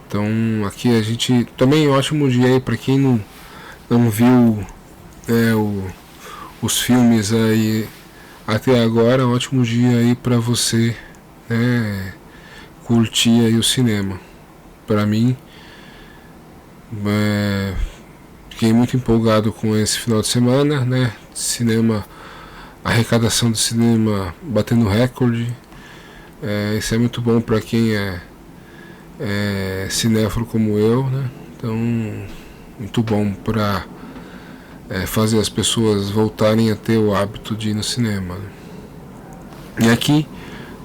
Então aqui a gente também, ótimo dia aí para quem não viu os filmes aí até agora, ótimo dia aí para você, né, curtir aí o cinema. Para mim, fiquei muito empolgado com esse final de semana, né? Cinema, arrecadação do cinema batendo recorde. Isso é muito bom para quem é cinéfilo como eu, né? Então, muito bom para fazer as pessoas voltarem a ter o hábito de ir no cinema. E aqui,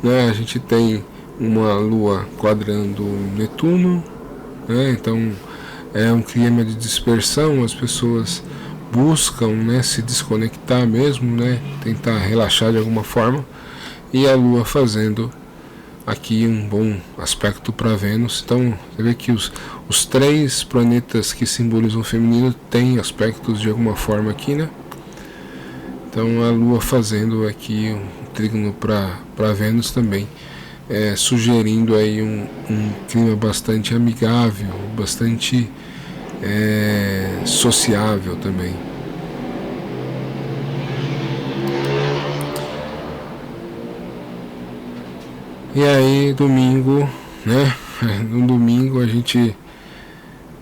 né, a gente tem uma Lua quadrando Netuno, né, então é um clima de dispersão, as pessoas buscam, né, se desconectar mesmo, né, tentar relaxar de alguma forma, e a Lua fazendo aqui um bom aspecto para Vênus. Então você vê que os três planetas que simbolizam o feminino têm aspectos de alguma forma aqui, né? Então a Lua fazendo aqui um trígono para Vênus também, sugerindo aí um clima bastante amigável, bastante sociável também. E aí domingo, né? No domingo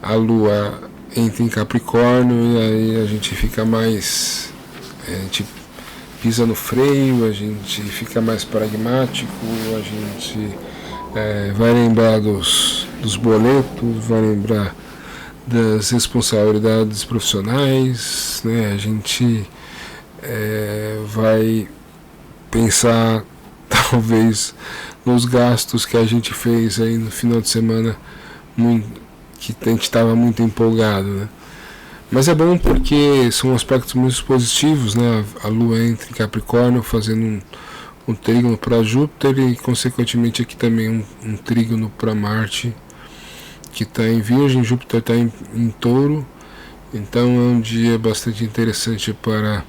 a Lua entra em Capricórnio, e aí a gente fica mais, a gente pisa no freio, a gente fica mais pragmático, a gente vai lembrar dos boletos, vai lembrar das responsabilidades profissionais, né? A gente vai pensar talvez nos gastos que a gente fez aí no final de semana, que a gente estava muito empolgado, né? Mas é bom porque são aspectos muito positivos, né? A Lua entra em Capricórnio fazendo um trígono para Júpiter, e consequentemente aqui também um trígono para Marte, que está em Virgem. Júpiter está em Touro, então é um dia bastante interessante para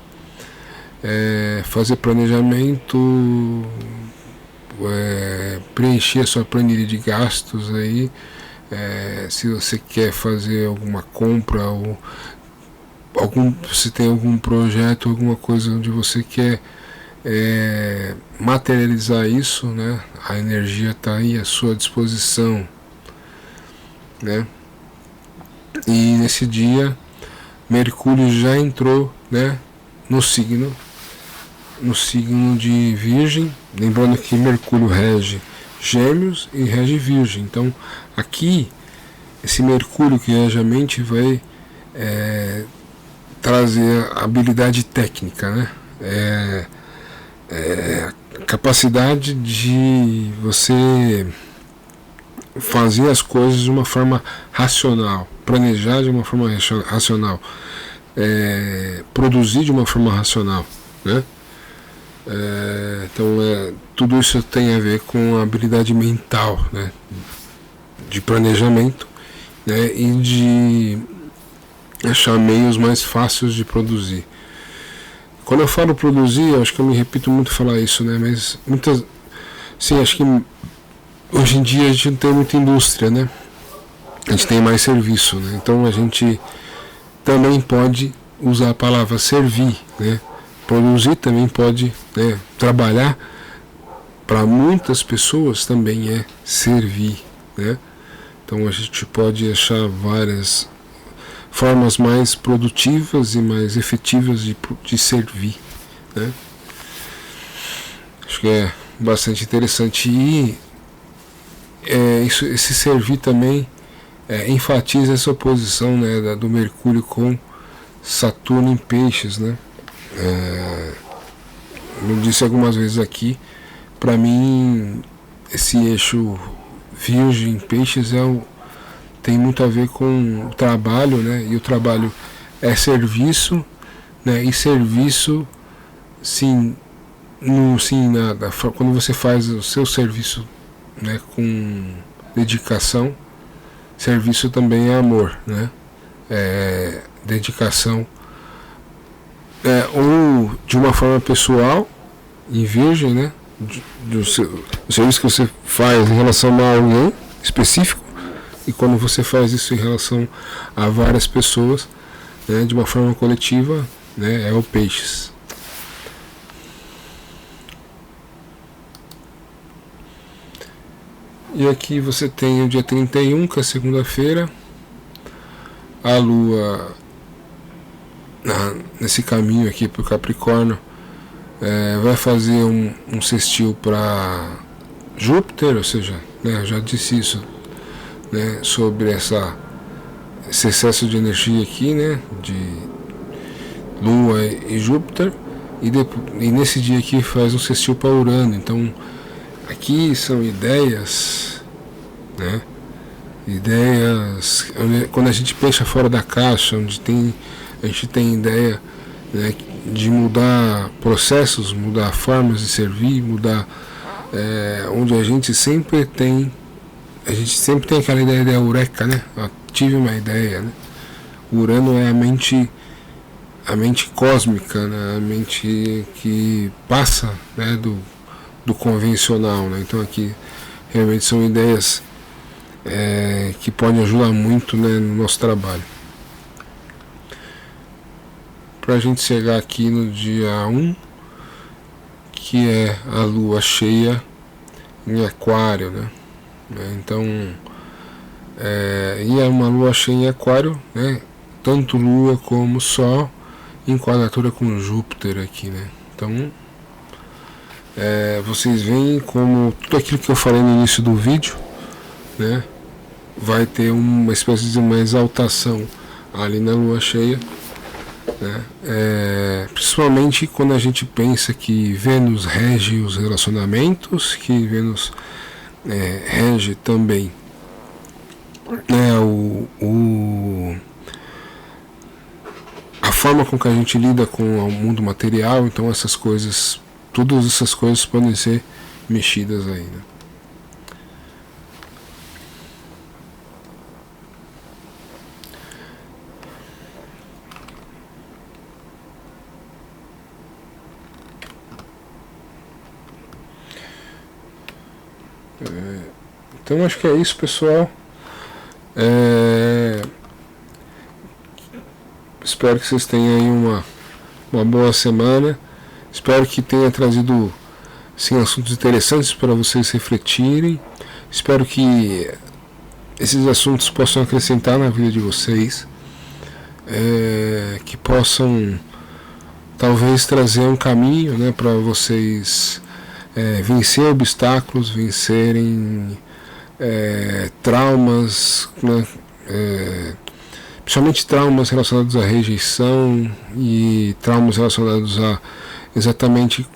fazer planejamento, preencher a sua planilha de gastos aí, se você quer fazer alguma compra, ou se tem algum projeto, alguma coisa onde você quer materializar isso, né? A energia está aí à sua disposição, né? E nesse dia Mercúrio já entrou, né, no signo de Virgem, lembrando que Mercúrio rege Gêmeos e rege Virgem. Então aqui esse Mercúrio que rege a mente vai trazer habilidade técnica, né? A capacidade de você fazer as coisas de uma forma racional, planejar de uma forma racional, produzir de uma forma racional, né? Então tudo isso tem a ver com a habilidade mental, né? De planejamento, né? E de achar meios mais fáceis de produzir. Quando eu falo produzir, eu acho que eu me repito muito falar isso, né? Mas sim, acho que hoje em dia a gente não tem muita indústria, né? A gente tem mais serviço, né? Então a gente também pode usar a palavra servir, né? Produzir também pode, né? Trabalhar para muitas pessoas também é servir, né? Então a gente pode achar várias formas mais produtivas e mais efetivas de servir, né? Acho que é bastante interessante. E esse servir também enfatiza essa oposição, né, do Mercúrio com Saturno em Peixes, né? Eu disse algumas vezes aqui, para mim esse eixo Virgem Peixes tem muito a ver com o trabalho, né? E o trabalho é serviço, né? E serviço, sim, quando você faz o seu serviço, né, com dedicação, serviço também é amor, né? Dedicação, ou de uma forma pessoal, em Virgem, né? Do serviço que você faz em relação a alguém específico, e quando você faz isso em relação a várias pessoas, né, de uma forma coletiva, né, é o Peixes. E aqui você tem o dia 31, que é segunda-feira, a Lua nesse caminho aqui para o Capricórnio, vai fazer um sextil para Júpiter, ou seja, né, eu já disse isso, né, sobre esse excesso de energia aqui, né, de Lua e Júpiter, e nesse dia aqui faz um sextil para Urano. Então aqui são ideias, né, ideias, quando a gente pensa fora da caixa, onde a gente tem ideia, né, de mudar processos, mudar formas de servir, mudar, onde a gente sempre tem aquela ideia da eureka, né? Eu tive uma ideia, né? O Urano é a mente cósmica, né? A mente que passa, né, do convencional, né? Então aqui realmente são ideias que podem ajudar muito, né, no nosso trabalho. Para a gente chegar aqui no dia 1, que é a Lua cheia em Aquário, né? Então, e é uma Lua cheia em Aquário, né? Tanto Lua como Sol em quadratura com Júpiter aqui, né? Então, vocês veem como tudo aquilo que eu falei no início do vídeo, né, vai ter uma espécie de uma exaltação ali na Lua cheia, né? Principalmente quando a gente pensa que Vênus rege os relacionamentos, que Vênus rege também, né, a forma com que a gente lida com o mundo material. Então essas coisas, todas essas coisas podem ser mexidas aí, né? Então acho que é isso, pessoal. Espero que vocês tenham aí uma boa semana. Espero que tenha trazido, sim, assuntos interessantes para vocês refletirem. Espero que esses assuntos possam acrescentar na vida de vocês, que possam talvez trazer um caminho, né, para vocês vencer obstáculos, vencerem traumas, né? Principalmente traumas relacionados à rejeição e traumas relacionados a exatamente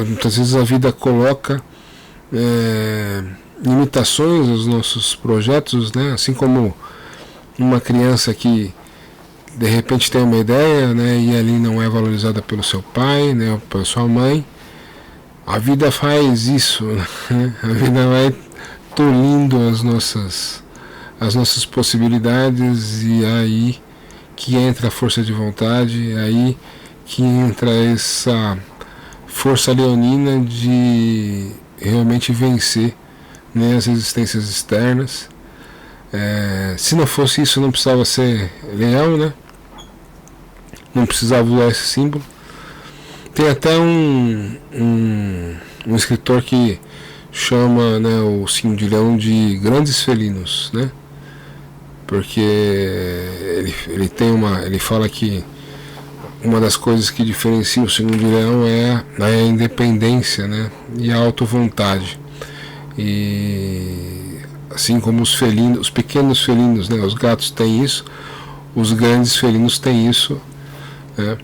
muitas vezes a vida coloca limitações aos nossos projetos, né? Assim como uma criança que de repente tem uma ideia, né, e ali não é valorizada pelo seu pai, né, ou pela sua mãe, a vida faz isso, né? A vida vai tolindo as nossas possibilidades, e é aí que entra a força de vontade, é aí que entra essa força leonina de realmente vencer, né, as resistências externas. Se não fosse isso, não precisava ser leão, né? Não precisava usar esse símbolo. Tem até um escritor que chama, né, o signo de leão de grandes felinos, né? Porque ele fala que uma das coisas que diferencia o signo de leão é a independência, né, e a autovontade. E assim como os felinos, os pequenos felinos, né, os gatos têm isso, os grandes felinos têm isso, né?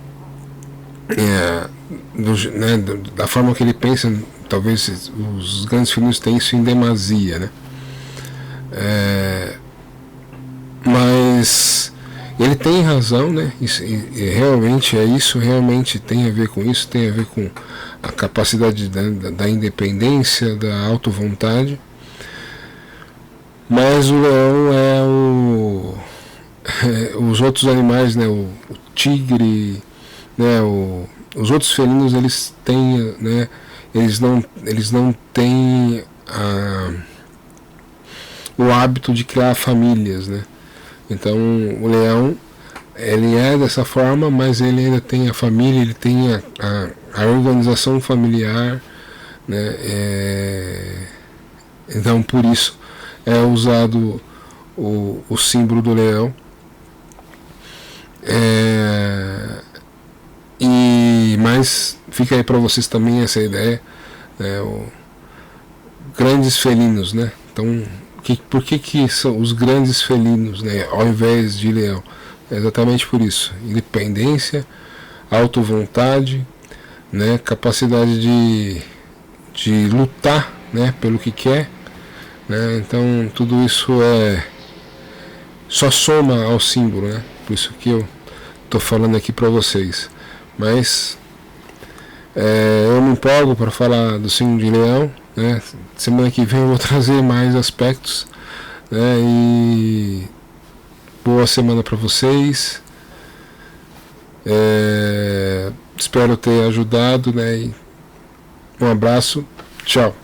Da forma que ele pensa, talvez os grandes felinos têm isso em demasia, né? Mas ele tem razão, né? E realmente realmente tem a ver com isso, tem a ver com a capacidade da independência, da autovontade. Mas o leão os outros animais, né? O tigre, né? Os outros felinos, eles têm, né? Eles não têm o hábito de criar famílias, né? Então o leão, ele é dessa forma, mas ele ainda tem a família, ele tem a organização familiar, né? Então por isso é usado o símbolo do leão. Mas fica aí para vocês também essa ideia, né? Grandes felinos, né? Então por que são os grandes felinos, né, ao invés de leão? É exatamente por isso: independência, autovontade, né, capacidade de lutar, né, pelo que quer, né? Então tudo isso só soma ao símbolo, né? Por isso que eu estou falando aqui para vocês. Mas eu me empolgo para falar do signo de leão, né? Semana que vem eu vou trazer mais aspectos, né? E boa semana para vocês. Espero ter ajudado, né? E um abraço, tchau.